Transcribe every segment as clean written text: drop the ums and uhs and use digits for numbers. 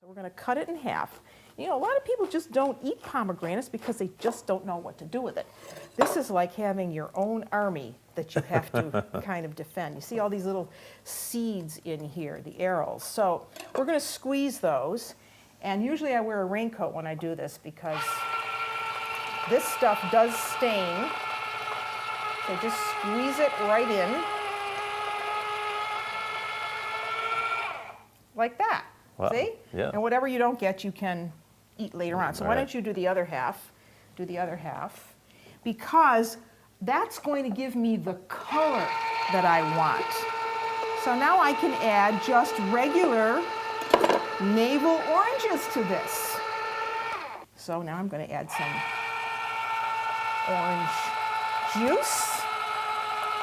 So we're going to cut it in half. You know, a lot of people just don't eat pomegranates because they just don't know what to do with it. This is like having your own army that you have to kind of defend. You see all these little seeds in here, the arils. So we're going to squeeze those. And usually I wear a raincoat when I do this because this stuff does stain. So just squeeze it right in. Like that. Wow. See? Yeah. And whatever you don't get, you can eat later on. So why don't you do the other half? Do the other half. Because that's going to give me the color that I want. So now I can add just regular navel oranges to this. So now I'm going to add some orange juice.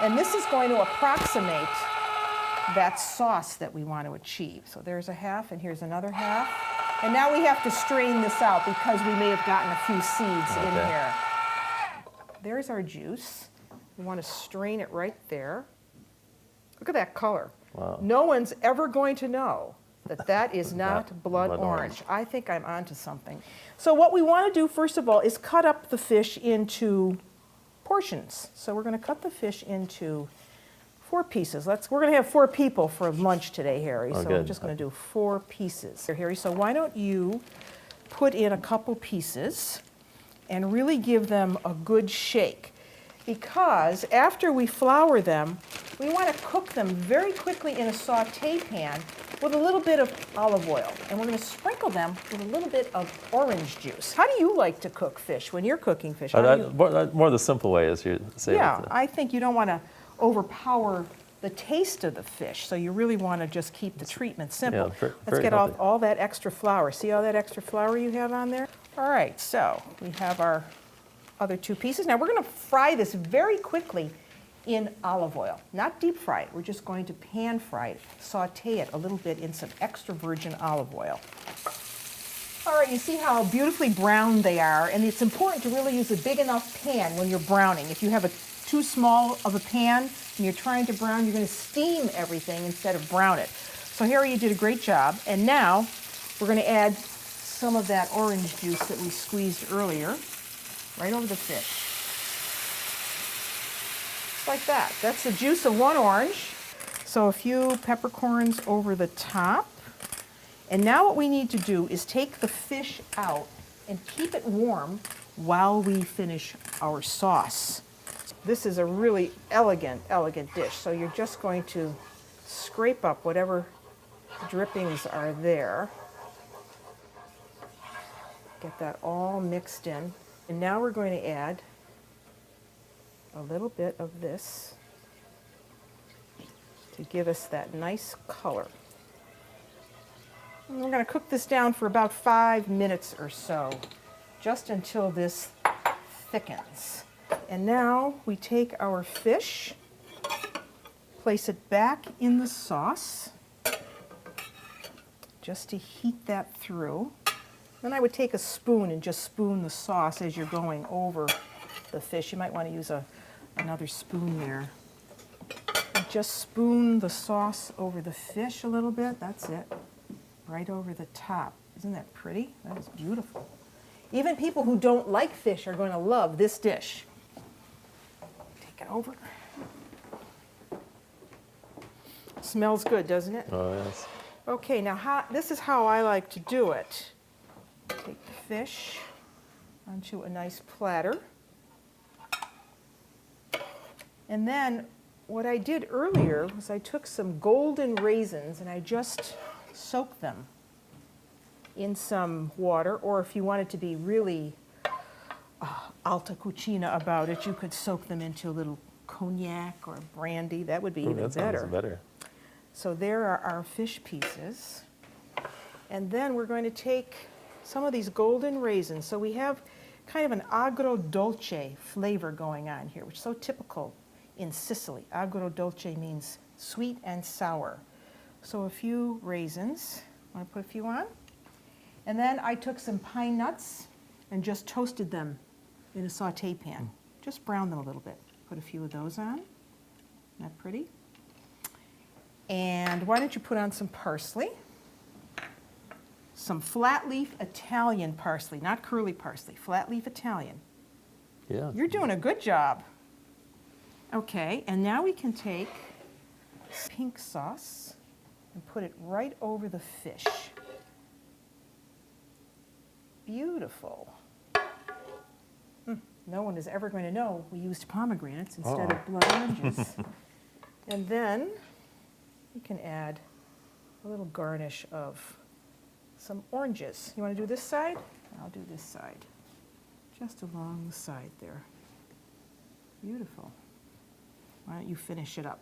And this is going to approximate that sauce that we want to achieve. So there's a half, and here's another half. And now we have to strain this out because we may have gotten a few seeds in here. There's our juice. We want to strain it right there. Look at that color. Wow. No one's ever going to know that that is not blood orange. I think I'm onto something. So what we want to do, first of all, is cut up the fish into portions. So we're going to cut the fish into 4 pieces. We're going to have 4 people for lunch today, Harry. So we're just going to do 4 pieces. Here, Harry, so why don't you put in a couple pieces and really give them a good shake. Because after we flour them, we want to cook them very quickly in a saute pan with a little bit of olive oil. And we're going to sprinkle them with a little bit of orange juice. How do you like to cook fish when you're cooking fish? More the simple way, as you say. Yeah, I think you don't want to overpower the taste of the fish, so you really want to just keep the treatment simple. Yeah, Let's get all that extra flour. See all that extra flour you have on there? All right, so we have our other 2 pieces. Now we're going to fry this very quickly in olive oil. Not deep fry it, we're just going to pan fry it, saute it a little bit in some extra virgin olive oil. All right, you see how beautifully brown they are, and it's important to really use a big enough pan when you're browning. If you have too small of a pan and you're trying to brown, you're going to steam everything instead of brown it. So Harry, you did a great job. And now we're going to add some of that orange juice that we squeezed earlier right over the fish. Just like that. That's the juice of 1 orange. So a few peppercorns over the top. And now what we need to do is take the fish out and keep it warm while we finish our sauce. This is a really elegant dish. So you're just going to scrape up whatever drippings are there. Get that all mixed in. And now we're going to add a little bit of this to give us that nice color. And we're going to cook this down for about 5 minutes or so, just until this thickens. And now we take our fish, place it back in the sauce, just to heat that through. Then I would take a spoon and just spoon the sauce as you're going over the fish. You might want to use another spoon there. And just spoon the sauce over the fish a little bit. That's it. Right over the top. Isn't that pretty? That is beautiful. Even people who don't like fish are going to love this dish. Take it over. Smells good, doesn't it? Oh, yes. Okay, now this is how I like to do it. Take the fish onto a nice platter. And then what I did earlier was I took some golden raisins and I just soaked them in some water, or if you wanted to be really alta cucina about it, you could soak them into a little cognac or brandy. That would be even better. Sounds better. So there are our fish pieces. And then we're going to take some of these golden raisins. So we have kind of an agrodolce flavor going on here, which is so typical in Sicily. Agrodolce means sweet and sour. So a few raisins. Want to put a few on? And then I took some pine nuts and just toasted them in a saute pan. Just brown them a little bit. Put a few of those on. Isn't that pretty? And why don't you put on some parsley? some flat leaf Italian parsley, not curly parsley, flat leaf Italian. Yeah. You're doing a good job. Okay, and now we can take pink sauce and put it right over the fish. Beautiful. No one is ever going to know we used pomegranates instead of blood oranges. And then we can add a little garnish of some oranges. You want to do this side? I'll do this side. Just along the side there. Beautiful. Why don't you finish it up?